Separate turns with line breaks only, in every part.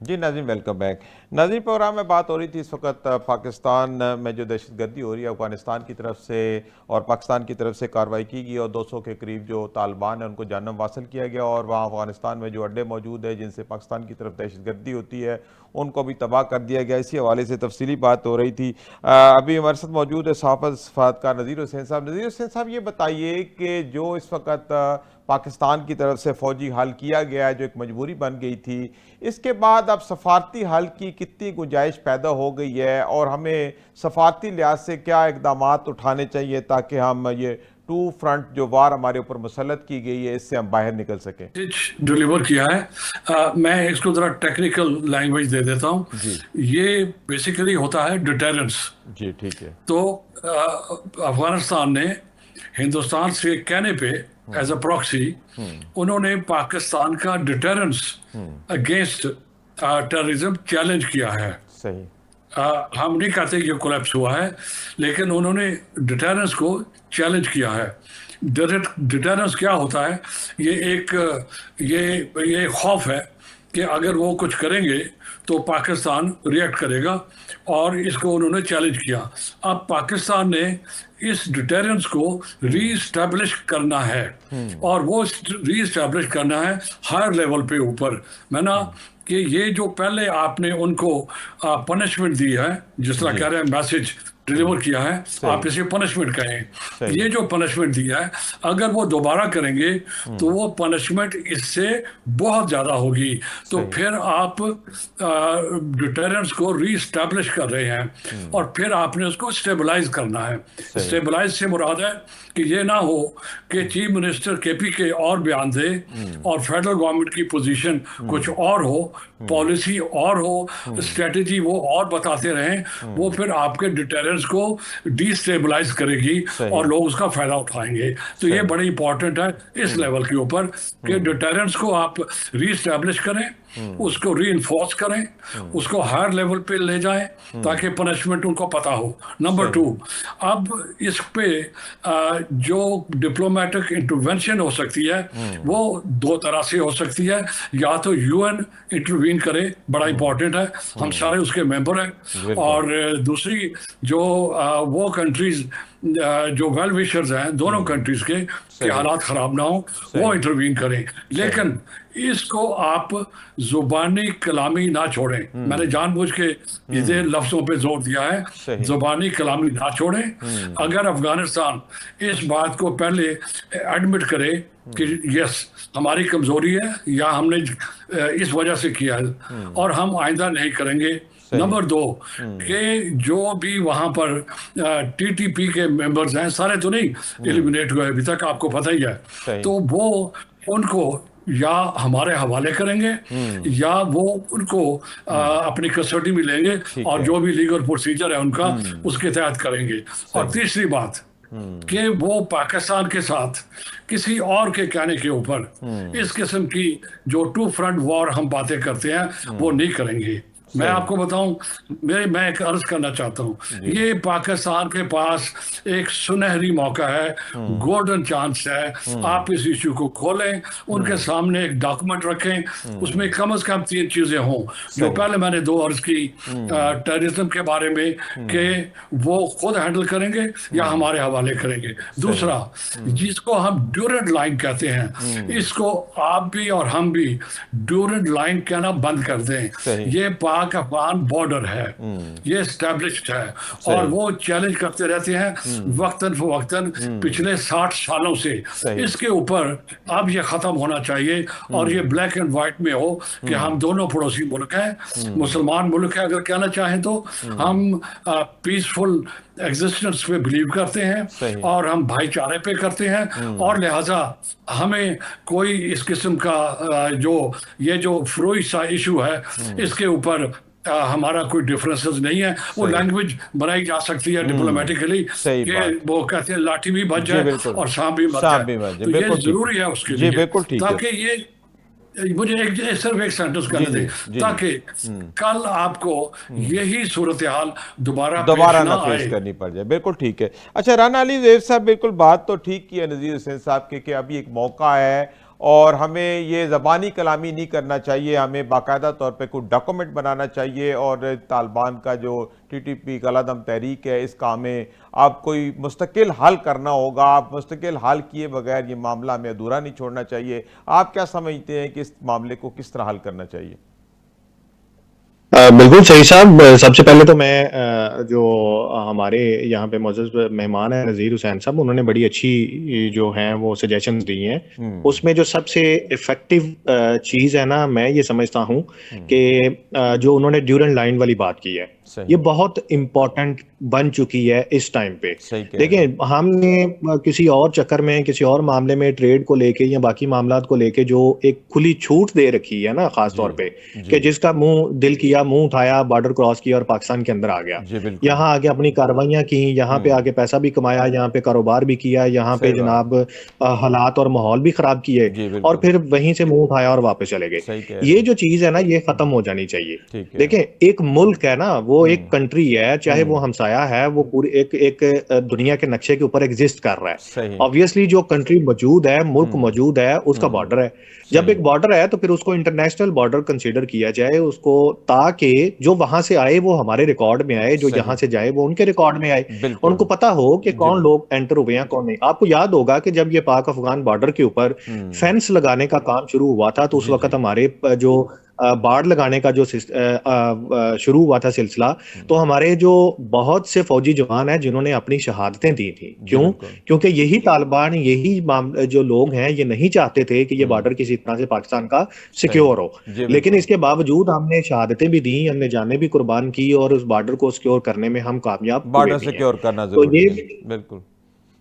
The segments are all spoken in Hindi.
जी नाज़रीन, वेलकम बैक। नाज़रीन, प्रोग्राम में बात हो रही थी इस वक्त पाकिस्तान में जो दहशतगर्दी हो रही है अफ़गानिस्तान की तरफ से और पाकिस्तान की तरफ से कार्रवाई की गई और 200 के करीब जो तालिबान है उनको जानम हासिल किया गया और वहाँ अफ़गानिस्तान में जो अड्डे मौजूद है जिनसे पाकिस्तान की तरफ दहशतगर्दी होती है उनको भी तबाह कर दिया गया। इसी हवाले से तफसीली बात हो रही थी। अभी हमारे साथ मौजूद है सफ़ारतकार नज़ीर हुसैन साहब। नज़ीर हुसैन साहब, ये बताइए कि जो इस वक्त पाकिस्तान की तरफ से फ़ौजी हल किया गया है, जो एक मजबूरी बन गई थी, इसके बाद अब सफारती हल की कितनी गुंजाइश पैदा हो गई है और हमें सफारती लिहाज से क्या इकदाम उठाने चाहिए ताकि हम ये टू फ्रंट जो वार हमारे ऊपर मुसल्लत की गई है इससे हम बाहर निकल सकें।
डिलीवर किया है। मैं इसको ज़रा टेक्निकल लैंग्वेज दे देता हूँ।
जी
ये बेसिकली होता है डिटेरेंस।
जी, ठीक है।
तो अफगानिस्तान ने हिंदुस्तान से कहने पे एज अ प्रॉक्सी
हम्म
उन्होंने पाकिस्तान का डिटेरेंस
हम्म
अगेंस्ट टेररिज्म चैलेंज किया है।
सही।
हम नहीं कहते कि ये कोलैप्स हुआ है, लेकिन उन्होंने डिटेरेंस को चैलेंज किया है। डिटेरेंस क्या होता है? ये एक ये ये खौफ है कि अगर वो कुछ करेंगे तो पाकिस्तान रिएक्ट करेगा, और इसको उन्होंने चैलेंज किया। अब पाकिस्तान ने इस डिटेरेंस को रीस्टैब्लिश करना है,
हम्म
और वो रीस्टैब्लिश करना है हायर लेवल पे ऊपर। मैं ना
हम्म,
कि ये जो पहले आपने उनको पनिशमेंट दी है, जिस तरह
जी।
कह रहे हैं मैसेज डिलीवर किया है, आप
सही
इसे पनिशमेंट कहें।
सही।
ये जो पनिशमेंट दिया है, अगर वो दोबारा करेंगे तो
हम्म
वो पनिशमेंट इससे बहुत ज़्यादा होगी। तो
सही।
फिर आप डिटेरेंस को रीस्टैब्लिश कर रहे हैं,
हम्म
और फिर आपने उसको स्टेबलाइज करना है।
सही।
स्टेबलाइज से मुराद है कि ये ना हो कि चीफ मिनिस्टर केपी के और बयान दे
हम्म
और फेडरल गवर्नमेंट की पोजीशन कुछ
हम्म
और हो,
हम्म
पॉलिसी और हो,
हम्म
स्ट्रेटेजी वो और बताते रहें। वो
हम्म
फिर आपके डिटेरेंस को डिस्टेबलाइज करेगी और
सही
लोग उसका फायदा उठाएंगे। तो ये
सही।
बड़ी इंपॉर्टेंट है इस
हम्म
लेवल के ऊपर कि
हम्म
डिटेरेंस को आप रीस्टैब्लिश करें,
हम्म
उसको री इन्फोर्स करें,
हम्म
उसको हायर लेवल पे ले जाएं
हम्म
ताकि पनिशमेंट उनको पता हो। नंबर
सही।
टू, अब इस पे जो डिप्लोमेटिक इंटरवेंशन हो सकती है
हम्म
वो दो तरह से हो सकती है। या तो यूएन इंटरवीन करे, बड़ा
हम्म
इंपॉर्टेंट है, हम
हम्म
सारे उसके मेंबर हैं।
बिल्कुल
और दूसरी जो वो कंट्रीज जो वेल विशर्स हैं दोनों
हम्म
कंट्रीज के कि
सही
हालात खराब ना हो, वो
सही
इंटरवीन करें।
सही।
लेकिन इसको आप जुबानी कलामी ना छोड़ें। मैंने
हम्म
जानबूझ के इसे
हम्म
लफ्जों पे जोर दिया है,
सही।
जुबानी कलामी ना छोड़ें।
हम्म
अगर अफगानिस्तान इस बात को पहले एडमिट करे कि
हम्म
यस हमारी कमजोरी है या हमने इस वजह से किया है
हम्म
और हम आइंदा नहीं करेंगे।
सही।
नंबर दो,
हम्म
कि जो भी वहां पर टीटीपी के मेंबर्स हैं, सारे तो नहीं
हम्म
एलिमिनेट हुए अभी तक, आपको पता ही है।
सही।
तो वो उनको या हमारे हवाले करेंगे
हम्म
या वो उनको
हम्म
अपनी कस्टडी में लेंगे,
ठीक
और
है।
जो भी लीगल प्रोसीजर है उनका
हम्म
उसके तहत करेंगे। और
सही।
तीसरी बात
हम्म
कि वो पाकिस्तान के साथ किसी और के कहने के ऊपर
हम्म
इस किस्म की जो टू फ्रंट वॉर हम बातें करते हैं वो
हम्म
नहीं करेंगे। मैं
सही।
आपको बताऊं, मैं एक अर्ज करना चाहता हूं,
जी।
ये पाकिस्तान के पास एक सुनहरी मौका है,
हम्म
गोल्डन चांस है।
हम्म
आप इस इशू को खोलें, उनके
हम्म
सामने एक डॉक्यूमेंट रखें, उसमें
हम्म
कम से कम तीन चीजें हों। जो
सही।
पहले मैंने दो अर्ज की
हम्म
टेररिज्म के बारे में कि
हम्म
वो खुद हैंडल करेंगे या
हम्म
हमारे हवाले करेंगे।
सही।
दूसरा, जिसको हम ड्यूरेंट लाइन कहते हैं,
हम्म
इसको आप भी और हम भी ड्यूरेंट लाइन कहना बंद कर दें।
सही।
ये पाक अफगान बॉर्डर है,
हम्म
ये स्टैब्लिश्ड है, और
सही।
वो चैलेंज करते रहते हैं
हम्म
वक्तन फवक्तन
हम्म
पिछले 60 सालों से।
सही।
इसके ऊपर अब ये खत्म होना चाहिए, और ये
हम्म
ब्लैक एंड व्हाइट में हो कि हम
हम्म
दोनों पड़ोसी मुल्क हैं,
हम्म
मुसलमान मुल्क है अगर कहना चाहें तो।
हम्म
हम पीसफुल एग्जिस्टेंस पे बिलीव करते हैं,
सही।
और हम भाईचारे पे करते हैं,
हम्म
और लिहाजा हमें कोई इस किस्म का जो ये जो फ्रोई सा इशू है
हम्म
इसके ऊपर हमारा कोई डिफरेंसेस नहीं है। वो
सही।
लैंग्वेज बनाई जा सकती है
हम्म
डिप्लोमेटिकली
सही
कि
बात।
वो कहते हैं लाठी भी बच
जी
जाए
बिल्कुल।
और सांप भी मर
सांप
जाए।
भी मर जाए,
तो ये
बिल्कुल ठीक है।
जरूरी है उसके
जी
लिए,
बिल्कुल ठीक है।
ताकि ये मुझे सिर्फ एक सेंटेंस
जी
करने
जी
दें,
जी जी।
ताकि कल आपको
हम्म
यही सूरत हाल दोबारा पेश
दोबारा
ना
ना फेस
आए।
करनी पड़ जाए, बिल्कुल ठीक है। अच्छा, राना अली ज़ैद साहब, बिल्कुल बात तो ठीक की है नज़ीर हुसैन साहब के कि अभी एक मौका है और हमें ये ज़बानी कलामी नहीं करना चाहिए, हमें बाकायदा तौर पे कुछ डॉक्यूमेंट बनाना चाहिए और तालिबान का जो टीटीपी कलादम तहरीक है इसका हमें आप कोई मुस्तकिल हल करना होगा। आप मुस्तकिल हल किए बगैर ये मामला हमें अधूरा नहीं छोड़ना चाहिए। आप क्या समझते हैं कि इस मामले को किस तरह हल करना चाहिए?
बिल्कुल सही साहब। सबसे पहले तो मैं जो हमारे यहाँ पे मौजूद मेहमान हैं नज़ीर हुसैन साहब, उन्होंने बड़ी अच्छी जो हैं वो सजेशंस दी हैं। उसमें जो सबसे इफेक्टिव चीज़ है ना, मैं ये समझता हूँ कि जो उन्होंने ड्यूरेंट लाइन वाली बात की है, ये बहुत इम्पोर्टेंट बन चुकी है इस टाइम पे। देखिए, हमने किसी और चक्कर में, किसी और मामले में ट्रेड को लेके या बाकी मामलात को लेके जो एक खुली छूट दे रखी है ना, खास तौर पे, कि जिसका मुंह दिल किया, मुंह उठाया, बॉर्डर क्रॉस किया और पाकिस्तान के अंदर आ गया, यहाँ आके अपनी कार्रवाइयां की, यहाँ पे आके पैसा भी कमाया, यहाँ पे कारोबार भी किया, यहाँ पे जनाब हालात और माहौल भी खराब किए और फिर वहीं से मुंह उठाया और वापस चले गए। ये जो चीज है ना, ये खत्म हो जानी चाहिए। देखिए, एक मुल्क है ना, वो एक कंट्री है, चाहे वो हमसाया है, वो पूरी एक दुनिया के नक्शे के ऊपर एग्जिस्ट कर रहा है। ऑब्वियसली जो कंट्री मौजूद है, मुल्क मौजूद है, उसका बॉर्डर है। जब एक बॉर्डर है तो फिर उसको इंटरनेशनल बॉर्डर कंसीडर किया जाए उसको, ताकि जो वहां से आए वो हमारे रिकॉर्ड में आए, जो यहाँ से जाए वो उनके रिकॉर्ड में आए, उनको पता हो कि कौन लोग एंटर हुए हैं, कौन नहीं। आपको याद होगा कि जब ये पाक अफगान बॉर्डर के ऊपर फेंस लगाने का काम शुरू हुआ था, तो उस वक्त हमारे जो बाढ़ लगाने का जो शुरू हुआ था सिलसिला, तो हमारे जो बहुत से फौजी जवान हैं जिन्होंने अपनी शहादतें दी थी। क्यों? क्योंकि यही तालिबान, यही जो लोग हैं, ये नहीं चाहते थे कि ये बॉर्डर किसी तरह से पाकिस्तान का सिक्योर हो, लेकिन इसके बावजूद हमने शहादतें भी दी, हमने जानें भी कुर्बान की और उस बॉर्डर को सिक्योर करने में हम कामयाब।
बॉर्डर सिक्योर करना जरूरी है, बिल्कुल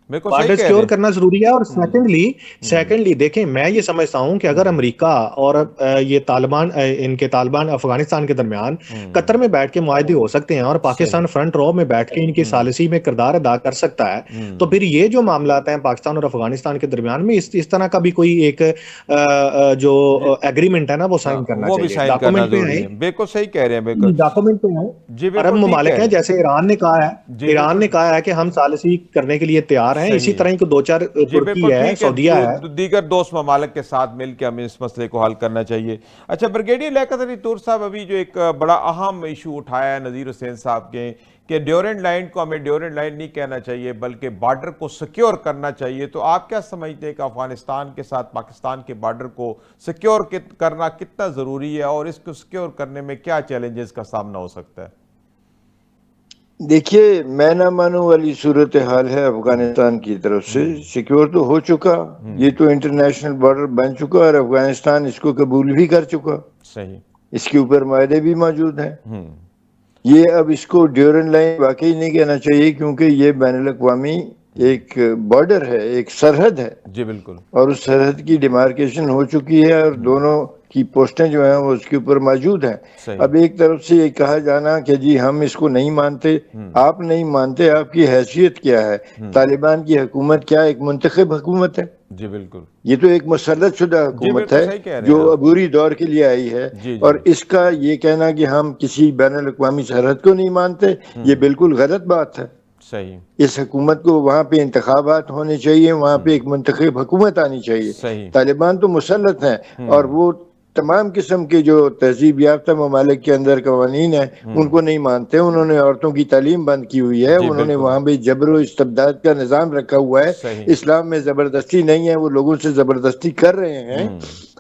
बॉर्डर सिक्योर करना जरूरी है। और सेकेंडली देखें, मैं ये समझता हूं कि अगर अमेरिका और ये तालिबान, इनके तालिबान अफगानिस्तान के दरमियान कतर में बैठ के मुआहदे हो सकते हैं और पाकिस्तान फ्रंट रो में बैठ के इनकी सालिसी में किरदार अदा कर सकता है, तो फिर ये जो मामला हैं पाकिस्तान और अफगानिस्तान के दरमियान में, इस तरह का भी कोई एक जो एग्रीमेंट है ना, वो साइन करना चाहिए। डॉक्यूमेंट पे है,
बिल्कुल सही कह रहे हैं, बिल्कुल
डॉक्यूमेंट पे है। अरब ममालिक है, जैसे ईरान ने कहा है कि हम सालिसी करने के लिए तैयार हैं। इसी तरह को दो चार तुर्की है, सऊदीया है,
दीगर दोस्त ममालिक के साथ मिलकर हमें इस मसले को हल करना चाहिए। अच्छा, ब्रिगेडियर लियाकत अली तूर साहब, अभी जो एक बड़ा अहम इशू उठाया है नज़ीर हुसैन साहब के, कि ड्यूरेंट लाइन को हमें ड्यूरेंट लाइन नहीं कहना चाहिए बल्कि बॉर्डर को सिक्योर करना चाहिए, तो आप क्या समझते हैं कि अफगानिस्तान के साथ पाकिस्तान के बॉर्डर को सिक्योर करना कितना ज़रूरी है और इसको सिक्योर करने में क्या चैलेंजेस का सामना हो सकता है?
देखिए, मैं ना मानू वाली सूरत हाल है अफगानिस्तान की तरफ से। सिक्योर तो हो चुका, ये तो इंटरनेशनल बॉर्डर बन चुका और अफगानिस्तान इसको कबूल भी कर चुका।
सही,
इसके ऊपर मायदे भी मौजूद हैं। ये अब इसको ड्यूरेंट लाइन वाकई नहीं कहना चाहिए, क्योंकि ये बैनुल अक़वामी एक बॉर्डर है, एक सरहद है।
जी बिल्कुल।
और उस सरहद की डिमार्केशन हो चुकी है और दोनों की पोस्टें जो हैं वो उसके ऊपर मौजूद हैं। अब एक तरफ से ये कहा जाना कि जी हम इसको नहीं मानते, आप नहीं मानते, आपकी हैसियत क्या है? तालिबान की हुकूमत क्या एक मुंतखब हुकूमत है?
जी बिल्कुल।
ये तो एक मुसल्लत शुदा हुकूमत है जो अबूरी दौर के लिए आई है। और इसका ये कहना कि हम किसी बैनुल अक़वामी सरहद को नहीं मानते, ये बिल्कुल गलत बात है।
सही।
इस हुकूमत को वहाँ पे इंतखाबात होने चाहिए, वहाँ पे एक मुंतखब हुकूमत आनी चाहिए। तालिबान तो मुसल्लत हैं और वो तमाम किस्म के जो तहजीब याफ्ता ममालिक के अंदर कवानीन है उनको नहीं मानते। उन्होंने औरतों की तालीम बंद की हुई है, उन्होंने वहाँ पे जबर इस्तबदाद का निज़ाम रखा हुआ है। इस्लाम में ज़बरदस्ती नहीं है, वो लोगों से ज़बरदस्ती कर रहे हैं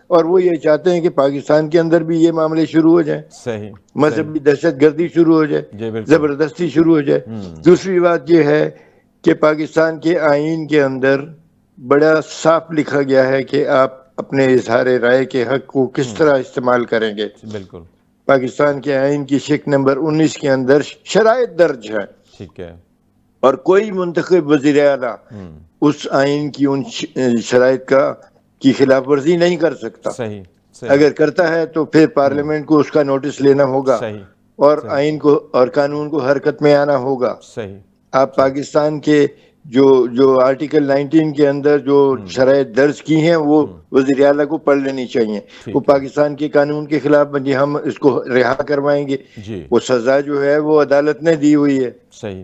और वो ये चाहते हैं कि पाकिस्तान के अंदर भी ये मामले शुरू हो जाए,
सही,
मजहबी दहशतगर्दी शुरू हो जाए, जबरदस्ती शुरू हो जाए। दूसरी बात ये है कि पाकिस्तान के आईन के अंदर बड़ा साफ लिखा गया है कि आप अपने इजहार राय के हक को किस तरह इस्तेमाल करेंगे।
बिल्कुल।
पाकिस्तान के आईन की शिक नंबर 19 के अंदर शराइत दर्ज है।
ठीक है।
और कोई मुंतखब वज़ीर आला उस आईन की उन शराइत की खिलाफ वर्जी नहीं कर सकता।
सही, सही।
अगर करता है तो फिर पार्लियामेंट को उसका नोटिस लेना होगा।
सही।
और आईन को और कानून को हरकत में आना होगा। सही। आप पाकिस्तान के जो आर्टिकल 19 के अंदर जो शराइत दर्ज की हैं वो वज़ीर आला को पढ़ लेनी चाहिए। वो पाकिस्तान के कानून के खिलाफ बनी, हम इसको रिहा करवाएंगे, वो सजा जो है वो अदालत ने दी हुई है।
सही।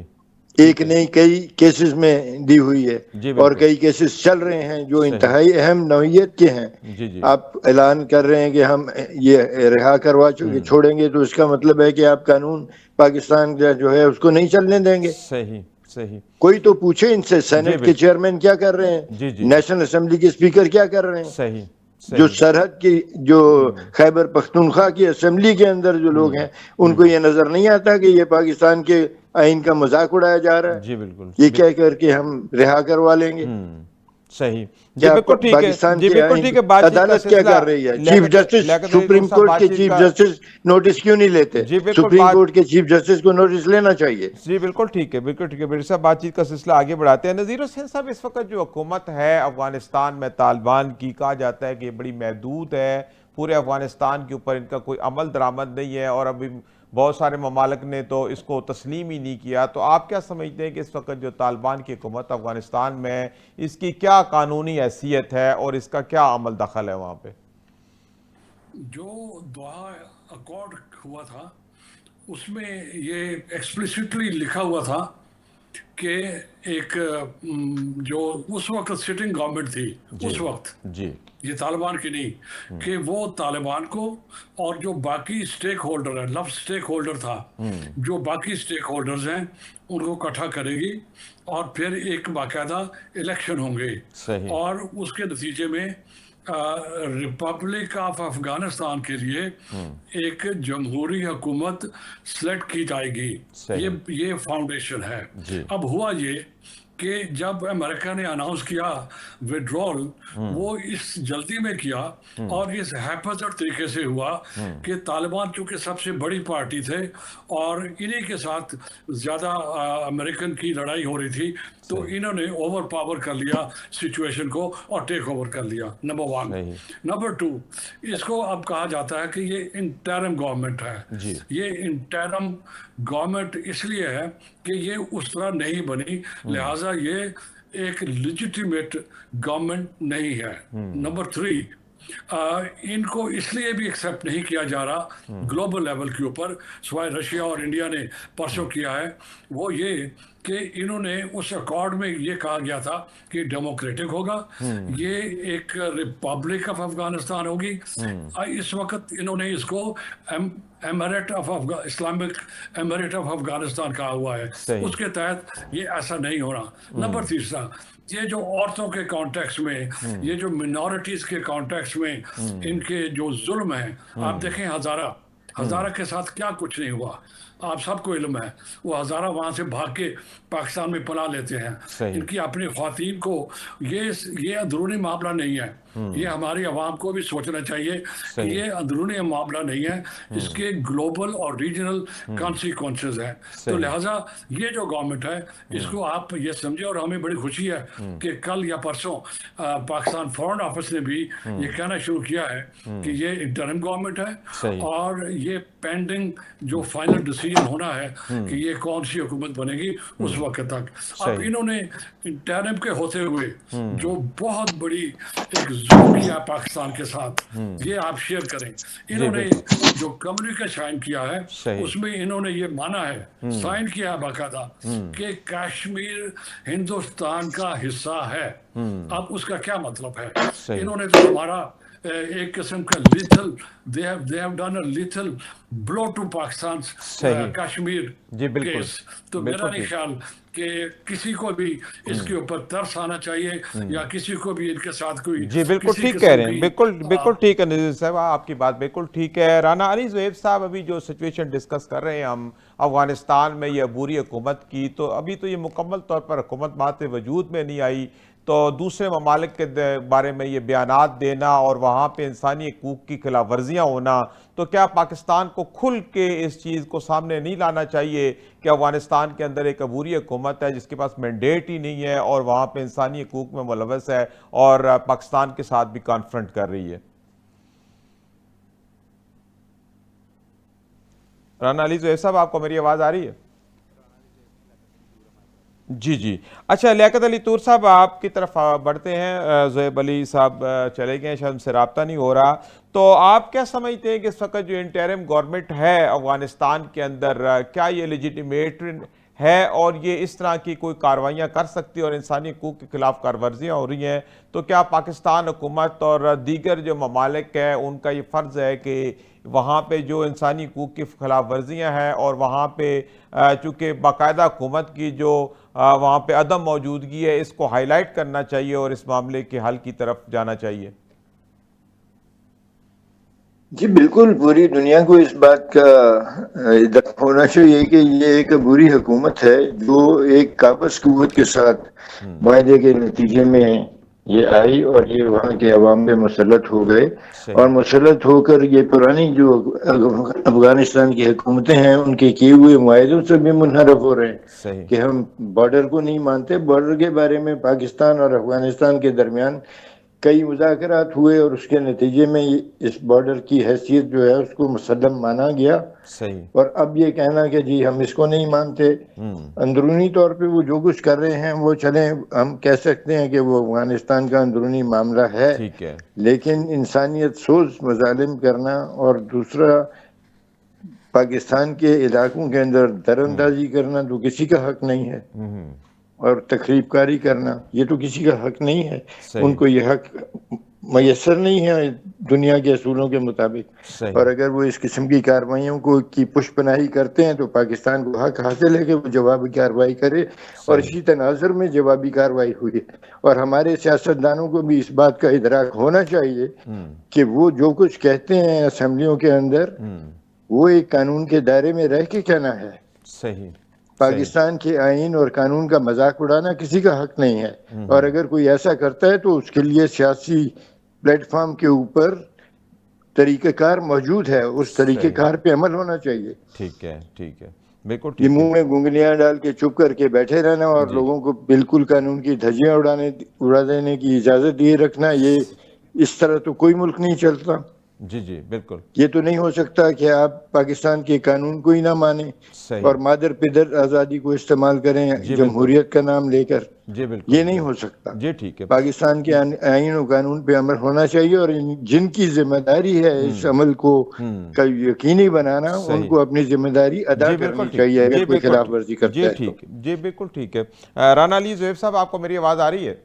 एक नहीं कई केसेस में दी हुई है
जी
और
बिल्कुल
कई केसेस चल रहे हैं जो
सही
इंतहाई अहम नौइयत के हैं।
जी जी
आप ऐलान कर रहे हैं कि हम ये रिहा करवा चुके छोड़ेंगे, तो इसका मतलब है कि आप कानून पाकिस्तान का जो है उसको नहीं चलने देंगे।
सही सही
कोई तो पूछे इनसे,
जी
सेनेट के
बिल्कुल
चेयरमैन क्या कर रहे हैं,
जी जी
नेशनल असेंबली के स्पीकर क्या कर रहे हैं,
सही
जो
सही
सरहद की जो खैबर पख्तूनख्वा की असेंबली के अंदर जो लोग हैं उनको ये नजर नहीं आता कि ये पाकिस्तान के आइन का मजाक उड़ाया जा रहा है।
जी बिल्कुल
ये कह करके हम रिहा करवा लेंगे।
सही जी
क्या
बिल्कुल ठीक है
पाकिस्तान
जी
के
बिल्कुल
आइन
ठीक है बातचीत का
अदालत क्या
सिलसिला
कर रही है? Chief justice
Liaquat Ali
supreme
साहब
कोर्ट के
बातचीत
चीफ
का
जस्टिस नोटिस क्यों नहीं लेते?
जी बिल्कुल
सुप्रीम
बात
कोर्ट के चीफ जस्टिस को नोटिस लेना चाहिए।
जी बिल्कुल ठीक है बिल्कुल ठीक है मेरे साहब बातचीत का सिलसिला आगे बढ़ाते हैं। नज़ीर हुसैन साहब, इस वक्त जो हुकूमत है अफगानिस्तान में तालिबान की, कहा जाता है कि ये बड़ी महदूद है, पूरे अफगानिस्तान के ऊपर इनका कोई अमल दरामद नहीं है और अभी बहुत सारे ममालिक ने तो इसको तस्लीम ही नहीं किया। तो आप क्या समझते हैं कि इस वक्त जो तालिबान की हुकूमत अफगानिस्तान में, इसकी क्या कानूनी हैसियत है और इसका क्या अमल दखल है वहाँ पे?
जो दोहा अकॉर्ड हुआ था उसमें ये एक्सप्लिसिटली लिखा हुआ था कि एक जो उस वक्त सिटिंग गवर्नमेंट थी
जी
उस वक्त,
जी
ये तालिबान की नहीं, कि वो तालिबान को और जो बाकी स्टेक होल्डर है, लफ्ज़ स्टेक होल्डर था, जो बाकी स्टेक होल्डर्स हैं उनको इकट्ठा करेगी और फिर एक बाकायदा इलेक्शन होंगे
सही
और उसके नतीजे में रिपब्लिक ऑफ अफगानिस्तान के लिए एक जमहूरी हुकूमत सेलेक्ट की जाएगी।
सही
ये फाउंडेशन है।
जी
अब हुआ ये कि जब अमेरिका ने अनाउंस किया विड्रॉल, वो इस जल्दी में किया और इस हैफजर तरीके से हुआ कि तालिबान चूंकि सबसे बड़ी पार्टी थे और इन्हीं के साथ ज़्यादा अमेरिकन की लड़ाई हो रही थी, तो इन्होंने ओवर पावर कर लिया सिचुएशन को और टेक ओवर कर लिया। Number one.
सही
नंबर टू, इसको अब कहा जाता है कि ये इंटरम गवर्नमेंट है।
जी
ये इंटरम गवर्नमेंट इसलिए है कि ये उस तरह नहीं बनी, लिहाजा ये एक लेजिटिमेट गवर्नमेंट नहीं है। नंबर थ्री, इनको इसलिए भी एक्सेप्ट नहीं किया जा रहा ग्लोबल लेवल के ऊपर, सिवाय रशिया और इंडिया ने परसों किया है, वो ये कि इन्होंने उस अकॉर्ड में ये कहा गया था कि डेमोक्रेटिक होगा, ये एक रिपब्लिक ऑफ अफगानिस्तान होगी। इस वक्त इन्होंने इसको एमरेट ऑफ इस्लामिक एमरेट ऑफ अफगानिस्तान कहा हुआ है।
सही
उसके तहत ये ऐसा नहीं होना। नंबर तीसरा, ये जो औरतों के कॉन्टेक्स्ट में, ये जो मिनॉरिटीज के कॉन्टेक्स्ट में इनके जो जुल्म है, आप देखें हजारा के साथ क्या कुछ नहीं हुआ, आप सबको इल्म है। वो हजारा वहां से भाग के पाकिस्तान में पना लेते हैं।
सही
इनकी अपनी ख्वातीन को ये अंदरूनी मामला नहीं है, ये हमारी आवाम को भी सोचना चाहिए कि
सही
ये अंदरूनी मामला नहीं है, इसके ग्लोबल और रीजनल कॉन्सिक्वेंसेस हैं। तो
सही
लिहाजा ये जो गवर्नमेंट है इसको आप ये समझे, और हमें बड़ी खुशी है कि कल या परसों पाकिस्तान फॉरेन ऑफिस ने भी ये कहना शुरू किया है कि ये इंटरिम गवर्नमेंट है
सही
और ये पेंडिंग जो फाइनल डिसीजन होना है कि ये कौन सी हुकूमत बनेगी उस वक्त तक। अब
सही
इन्होंने इंटरिम के होते हुए जो बहुत बड़ी एक जुल्म किया पाकिस्तान के साथ, ये आप शेयर करें। इन्होंने
बिल्कुल
जो कम्युनिके साइन किया है
सही
उसमें इन्होंने ये माना है, साइन किया है बाकायदा, कि कश्मीर हिंदुस्तान का हिस्सा है। अब उसका क्या मतलब है?
सही
इन्होंने तो हमारा एक किस्म का lethal, they have done a lethal blow to Pakistan
सही
कश्मीर
जी बिल्कुल
केस। तो
बिल्कुल
मेरा नहीं
ठीक
ख्याल कि किसी को भी इसके ऊपर तरस आना चाहिए या किसी को भी इनके साथ कोई
जी बिल्कुल
किसी
ठीक
किस्म
कह रहे हैं,
की
बिल्कुल बिल्कुल ठीक है नज़ीर साहब, आपकी बात बिल्कुल ठीक है। राना अली ज़ुहैब साहब, अभी जो सिचुएशन डिस्कस कर रहे हैं हम अफगानिस्तान में ये अबूरी हुकूमत की, तो अभी तो ये मुकम्मल तौर पर हुकूमत बातें वजूद में नहीं आई, तो दूसरे ममालिक के बारे में ये बयानात देना और वहाँ पे इंसानी हकूक़ की खिलाफ वर्जियाँ होना, तो क्या पाकिस्तान को खुल के इस चीज़ को सामने नहीं लाना चाहिए कि अफगानिस्तान के अंदर एक अबूरी हुकूमत है जिसके पास मैंडेट ही नहीं है और वहाँ पे इंसानी हकूक़ में मुलव्वस है और पाकिस्तान के साथ भी कॉन्फ्रंट कर रही है? राना अली ज़ुहैब साहब, आपको मेरी आवाज़ आ रही है? जी जी। अच्छा, लियाकत अली तूर साहब, आपकी तरफ बढ़ते हैं। ज़ुहैब अली साहब चले गए, शायद उनसे रब्ता नहीं हो रहा। तो आप क्या समझते हैं कि इस वक्त जो इंटरिम गवर्नमेंट है अफगानिस्तान के अंदर, क्या ये लेजिटिमेट है और ये इस तरह की कोई कार्रवाइयाँ कर सकती है और इंसानी हकूक़ के खिलाफ कार्रवर्जियाँ हो रही हैं, तो क्या पाकिस्तान हुकूमत और दीगर जो ममालिक है उनका ये फ़र्ज़ है कि वहाँ पे जो इंसानी हकूक़ की खिलाफ वर्जियाँ हैं और वहाँ पे चूँकि बाकायदा हुकूमत की जो वहाँ पे अदम मौजूदगी है, इसको हाईलाइट करना चाहिए और इस मामले के हल की तरफ जाना चाहिए?
जी बिल्कुल, पूरी दुनिया को इस बात का इदराक होना चाहिए कि ये एक बुरी हुकूमत है जो एक काबज़ क़ुव्वत के साथ मुआहदे के नतीजे में ये आई और ये वहाँ के अवाम पे मुसल्लत हो गए और मुसल्लत होकर ये पुरानी जो अफगानिस्तान की हुकूमतें हैं उनके किए हुए मुआहदों से भी मुनहरफ हो रहे हैं कि हम बॉर्डर को नहीं मानते। बॉर्डर के बारे में पाकिस्तान और अफगानिस्तान के दरमियान कई मुज़ाकरात हुए और उसके नतीजे में इस बॉर्डर की हैसियत जो है उसको मुसल्लम माना गया। और अब ये कहना कि जी हम इसको नहीं मानते, अंदरूनी तौर पे वो जो कुछ कर रहे हैं वो चलें, हम कह सकते हैं कि वो अफगानिस्तान का अंदरूनी मामला है, लेकिन इंसानियत सोच मजालिम करना और दूसरा पाकिस्तान के इलाकों के अंदर दरअंदाजी करना तो किसी का हक नहीं है और तकरीबकारी करना ये तो किसी का हक नहीं है। उनको ये हक मयसर नहीं है दुनिया के असूलों के मुताबिक और अगर वो इस किस्म की कार्रवाइयों को की पुष्पनाही करते हैं तो पाकिस्तान को हक हासिल है कि वो जवाबी कार्रवाई करे और इसी तनाजुर में जवाबी कार्रवाई हुई और हमारे सियासतदानों को भी इस बात का इदराक होना चाहिए कि वो जो कुछ कहते हैं असम्बलियों के अंदर वो एक कानून के दायरे में रह के कहना है। पाकिस्तान के आईन और कानून का मजाक उड़ाना किसी का हक नहीं है और अगर कोई ऐसा करता है तो उसके लिए सियासी प्लेटफॉर्म के ऊपर तरीक़ेकार मौजूद है, उस तरीक़ेकार पे अमल होना चाहिए। ठीक है बिल्कुल। ये मुंह में गुंगलियां डाल के चुप करके बैठे रहना और लोगों को बिल्कुल कानून की धज्जियां उड़ा देने की इजाजत दिए रखना, ये इस तरह तो कोई मुल्क नहीं चलता।
जी बिल्कुल। ये
तो नहीं हो सकता कि आप पाकिस्तान के कानून को ही ना माने और मादर पिदर आज़ादी को इस्तेमाल करें जमहूरियत का नाम लेकर।
जी बिल्कुल,
ये नहीं हो सकता।
जी ठीक है।
पाकिस्तान के आईन और कानून पे अमल होना चाहिए और जिनकी जिम्मेदारी है इस अमल को का यकीनी बनाना, उनको अपनी जिम्मेदारी अदा करनी चाहिए अगर कोई खिलाफ वर्जी करता है।
जी बिल्कुल ठीक है। राना अली ज़ुहैब साहब, आपको मेरी आवाज़ आ रही है?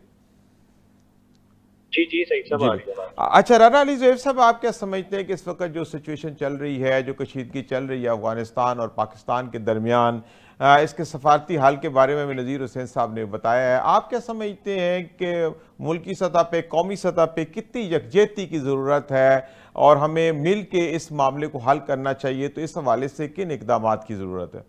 जी सही सब आ रही है।
अच्छा राना अली ज़ुहैब साहब, आप क्या समझते हैं कि इस वक्त जो सिचुएशन चल रही है, जो कशीदगी चल रही है अफगानिस्तान और पाकिस्तान के दरमियान, इसके सफारती हाल के बारे में नज़ीर हुसैन साहब ने बताया है, आप क्या समझते हैं कि मुल्की सतह पे, कौमी सतह पे कितनी यकजहती की ज़रूरत है और हमें मिल के इस मामले को हल करना चाहिए, तो इस हवाले से किन इक़दामात की ज़रूरत है?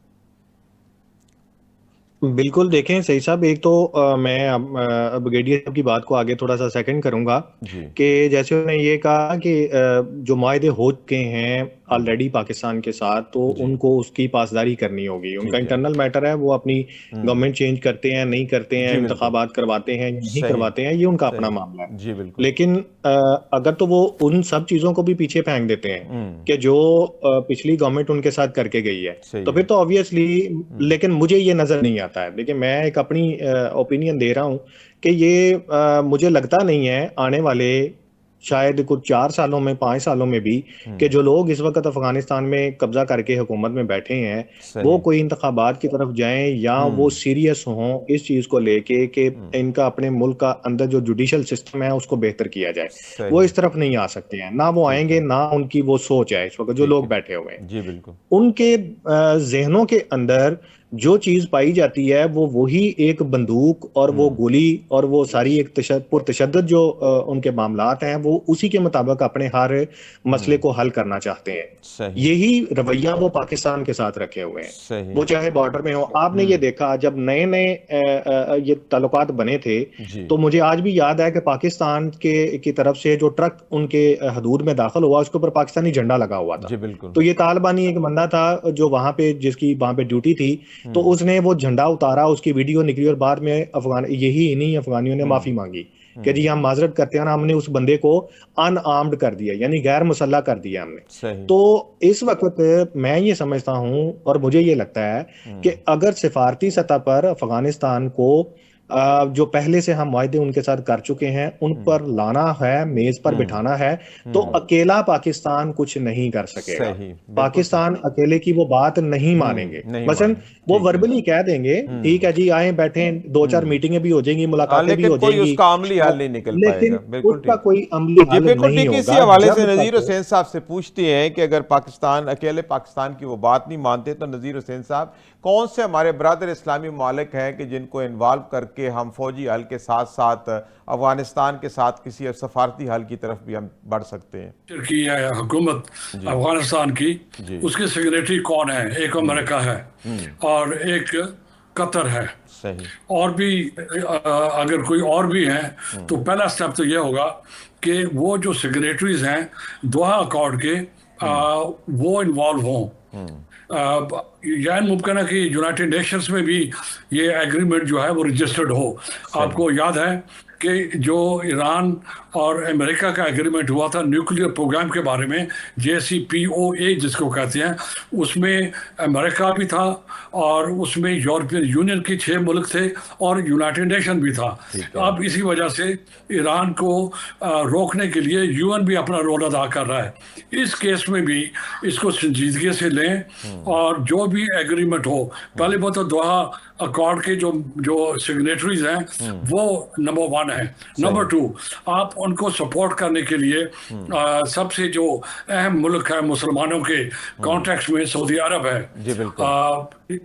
बिल्कुल, देखें सही साहब, एक तो मैं ब्रिगेडियर साहब की बात को आगे थोड़ा सा सेकंड करूंगा कि जैसे उन्होंने ये कहा कि जो मुआहदे हो चुके हैं ऑलरेडी पाकिस्तान के साथ, तो उनको उसकी पासदारी करनी होगी। उनका इंटरनल मैटर है, वो अपनी गवर्नमेंट चेंज करते हैं नहीं करते हैं, इंतखाबात करवाते हैं नहीं करवाते हैं, ये उनका अपना मामला है। लेकिन अगर तो वो उन सब चीजों को भी पीछे फेंक देते हैं कि जो पिछली गवर्नमेंट उनके साथ करके गई है, तो फिर तो ऑब्वियसली, लेकिन मुझे ये नजर नहीं आता है। देखिए, मैं एक अपनी ओपिनियन दे रहा हूं कि ये मुझे लगता नहीं है आने वाले शायद कुछ 4 सालों में, 5 सालों में भी, कि जो लोग इस वक्त अफगानिस्तान में कब्जा करके हुकूमत में बैठे हैं वो कोई इंतखाबात की तरफ जाएं या वो सीरियस हों इस चीज को लेके कि इनका अपने मुल्क का अंदर जो जुडिशल सिस्टम है उसको बेहतर किया जाए। वो इस तरफ नहीं आ सकते हैं, ना वो आएंगे, ना उनकी वो सोच है इस वक्त जो लोग बैठे हुए हैं।
जी बिल्कुल।
उनके जहनों के अंदर जो चीज पाई जाती है वो वही एक बंदूक और वो गोली और वो सारी एक पुरतशद्दद जो उनके मामलात हैं, वो उसी के मुताबिक अपने हर मसले को हल करना चाहते हैं। यही रवैया वो पाकिस्तान के साथ रखे हुए हैं, वो चाहे बॉर्डर में हो। आपने ये देखा जब नए नए ये ताल्लुकात बने थे, तो मुझे आज भी याद है कि पाकिस्तान की तरफ से जो ट्रक उनके हदूद में दाखिल हुआ उसके ऊपर पाकिस्तानी झंडा लगा हुआ था। तो ये तालिबानी एक बंदा था जो वहां पे, जिसकी वहां पे ड्यूटी थी, तो उसने वो झंडा उतारा, उसकी वीडियो निकली और बाद में इन्हीं अफगानियों ने माफी मांगी कि जी हम माजरत करते हैं ना, हमने उस बंदे को अनआर्म्ड कर दिया, यानी गैर मुसल्ला कर दिया हमने। तो इस वक्त मैं ये समझता हूं और मुझे ये लगता है कि अगर सिफारती सतह पर अफगानिस्तान को जो पहले से हम वायदे उनके साथ कर चुके हैं उन पर लाना है, मेज पर बिठाना है। तो अकेला पाकिस्तान कुछ नहीं कर सकेगा। पाकिस्तान अकेले की वो बात नहीं मानेंगे। मसलन वो वर्बली कह देंगे ठीक है जी, आए बैठे, 2-4 मीटिंगें भी हो जाएंगी, मुलाकातें भी हो जाएंगी,
उसका अमली हल नहीं निकल पाएगा।
लेकिन उसका कोई अमली हल नहीं होगा।
इसी हवाले से नजीर हुसैन साहब से पूछते हैं कि अगर पाकिस्तान अकेले पाकिस्तान की वो बात नहीं मानते तो नजीर हुसैन साहब, कौन से हमारे बरादर इस्लामी मालिक हैं कि जिनको इन्वॉल्व करके हम फौजी हल के साथ साथ अफगानिस्तान के साथ किसी सफारती हल की तरफ भी हम बढ़ सकते हैं?
टर्की है हुकूमत अफगानिस्तान की, उसके सेक्रेटरी कौन है? एक अमेरिका है और एक कतर है।
सही। और
भी अगर कोई और भी है तो पहला स्टेप तो ये होगा कि वो जो सेक्रेटरीज हैं दोहा अकॉर्ड के वो इन्वॉल्व हों। यह मुमकिन है कि यूनाइटेड नेशंस में भी ये एग्रीमेंट जो है वो रजिस्टर्ड हो। आपको याद है कि जो ईरान और अमेरिका का एग्रीमेंट हुआ था न्यूक्लियर प्रोग्राम के बारे में, JCPOA जिसको कहते हैं, उसमें अमेरिका भी था और उसमें यूरोपियन यूनियन के 6 मुल्क थे और यूनाइटेड नेशन भी था। अब इसी वजह से ईरान को रोकने के लिए UN भी अपना रोल अदा कर रहा है। इस केस में भी इसको संजीदगी से लें और जो भी एग्रीमेंट हो, पहले वो तो दोहा अकॉर्ड के जो सिग्नेटरीज हैं वो नंबर 1 है। नंबर 2, आप उनको सपोर्ट करने के लिए सबसे जो अहम मुल्क है मुसलमानों के कॉन्टेक्स्ट में सऊदी अरब है।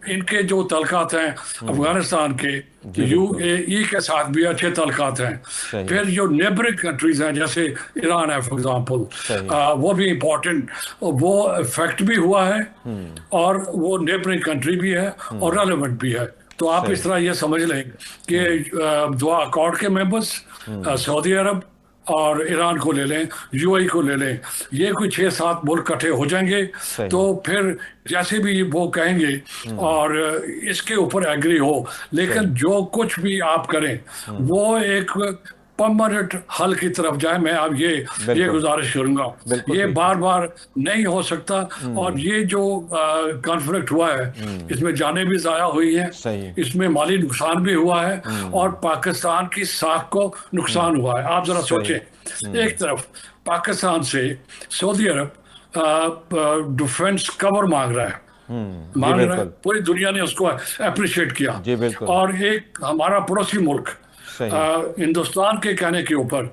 इनके जो तल्कात हैं अफगानिस्तान के UAE के साथ भी अच्छे तल्कात हैं। फिर जो नेबरिंग कंट्रीज हैं जैसे ईरान है फॉर एग्जांपल, वो भी इम्पोर्टेंट, वो इफेक्ट भी हुआ है और वो नेबरिंग कंट्री भी है और रेलेवेंट भी है। तो आप इस तरह ये समझ लें कि दुआ अकॉर्ड के मेंबर्स सऊदी अरब और ईरान को ले लें, UAE को ले लें, ये कोई 6-7 मुल्क इकट्ठे हो जाएंगे तो फिर जैसे भी वो कहेंगे और इसके ऊपर एग्री हो। लेकिन जो कुछ भी आप करें वो एक परमानेंट हल की तरफ जाए। मैं अब ये गुजारिश करूंगा, ये बार बार नहीं हो सकता। और ये जो कॉन्फ्लिक्ट हुआ है इसमें जानें भी ज़ाया हुई हैं, इसमें माली नुकसान भी हुआ है और पाकिस्तान की साख को नुकसान हुआ है। आप जरा सोचें, एक तरफ पाकिस्तान से सऊदी अरब डिफेंस कवर मांग रहा है, पूरी दुनिया ने उसको अप्रिशिएट किया, और एक हमारा पड़ोसी मुल्क हिंदुस्तान के कहने के ऊपर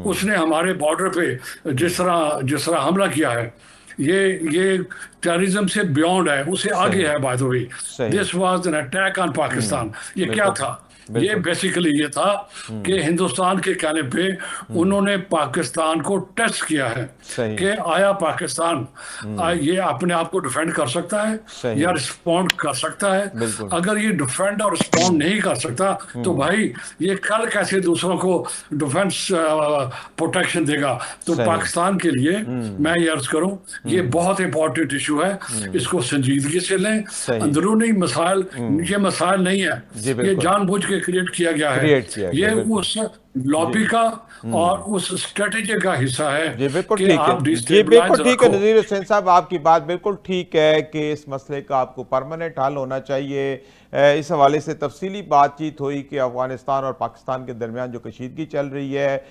उसने हमारे बॉर्डर पे जिस तरह हमला किया है, ये टेररिज्म से बियॉन्ड है, उससे आगे है। By the way, this was an attack on Pakistan. ये क्या था? ये बेसिकली ये था कि हिंदुस्तान के कहने पे उन्होंने पाकिस्तान को टेस्ट किया है कि आया पाकिस्तान ये अपने आप को डिफेंड कर सकता है या रिस्पॉन्ड कर सकता है। अगर ये डिफेंड और रिस्पॉन्ड नहीं कर सकता तो भाई ये कल कैसे दूसरों को डिफेंस प्रोटेक्शन देगा? तो पाकिस्तान के लिए मैं ये अर्ज करूं, ये बहुत इंपॉर्टेंट इशू है, इसको संजीदगी से लें। अंदरूनी मसाइल ये मसाइल नहीं है, ये जानबूझ के क्रिएट किया गया है। ये उस लॉबी का और उस स्ट्रेटेजी का हिस्सा है।
जी बिल्कुल ठीक है, जी बिल्कुल ठीक है नजीर हुसैन साहब, आपकी बात बिल्कुल ठीक है कि इस मसले का आपको परमानेंट हल होना चाहिए। इस हवाले से तफसीली बातचीत हुई कि अफगानिस्तान और पाकिस्तान के दरमियान जो कशीदगी चल रही है,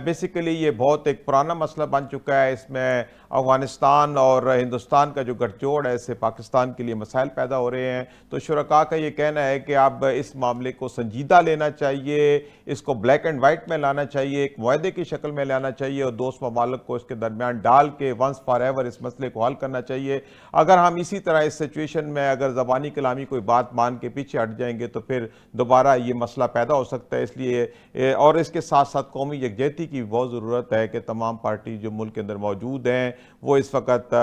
बेसिकली ये बहुत एक पुराना मसला बन चुका है। इसमें अफगानिस्तान और हिंदुस्तान का जो गठजोड़ है, इससे पाकिस्तान के लिए मसाइल पैदा हो रहे हैं। तो शुरका का ये कहना है कि अब इस मामले को संजीदा लेना चाहिए, इसको ब्लैक एंड वाइट में लाना चाहिए, एक मुआहदे की शक्ल में लाना चाहिए और दोस्त ममालिक को इसके दरमियान डाल के वंस फॉर एवर इस मसले को हल करना चाहिए। अगर हम इसी तरह इस सिचुएशन में अगर ज़बानी कलामी कोई बात मान के पीछे हट जाएंगे तो फिर दोबारा ये मसला पैदा हो सकता है। इसलिए और इसके साथ साथ कौमी यकजहती की बहुत ज़रूरत है कि तमाम पार्टी जो मुल्क के अंदर मौजूद हैं वो इस वक्त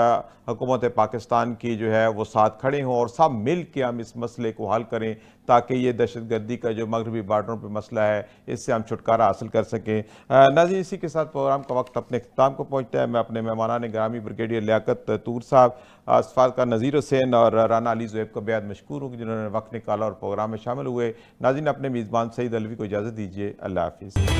हुकूमत पाकिस्तान की जो है वो साथ खड़े हों और सब मिल के हम इस मसले को हल करें ताकि ये दहशतगर्दी का जो मगरबी बार्डरों पर मसला है इससे हम छुटकारा हासिल कर सकें। नाज़रीन, इसी के साथ प्रोग्राम का वक्त अपने इख्तिताम को पहुँचता है। मैं अपने मेहमानान ग्रामी ब्रिगेडियर लियाकत तूर साहब, सफारतकार नज़ीर हुसैन और राना अली ज़ुहैब को बेहद मशकूर हूँ जिन्होंने वक्त निकाला और प्रोग्राम में शामिल हुए। नाज़रीन, अपने मेज़बान सईद अलवी को इजाज़त दीजिए। अल्लाह हाफिज़।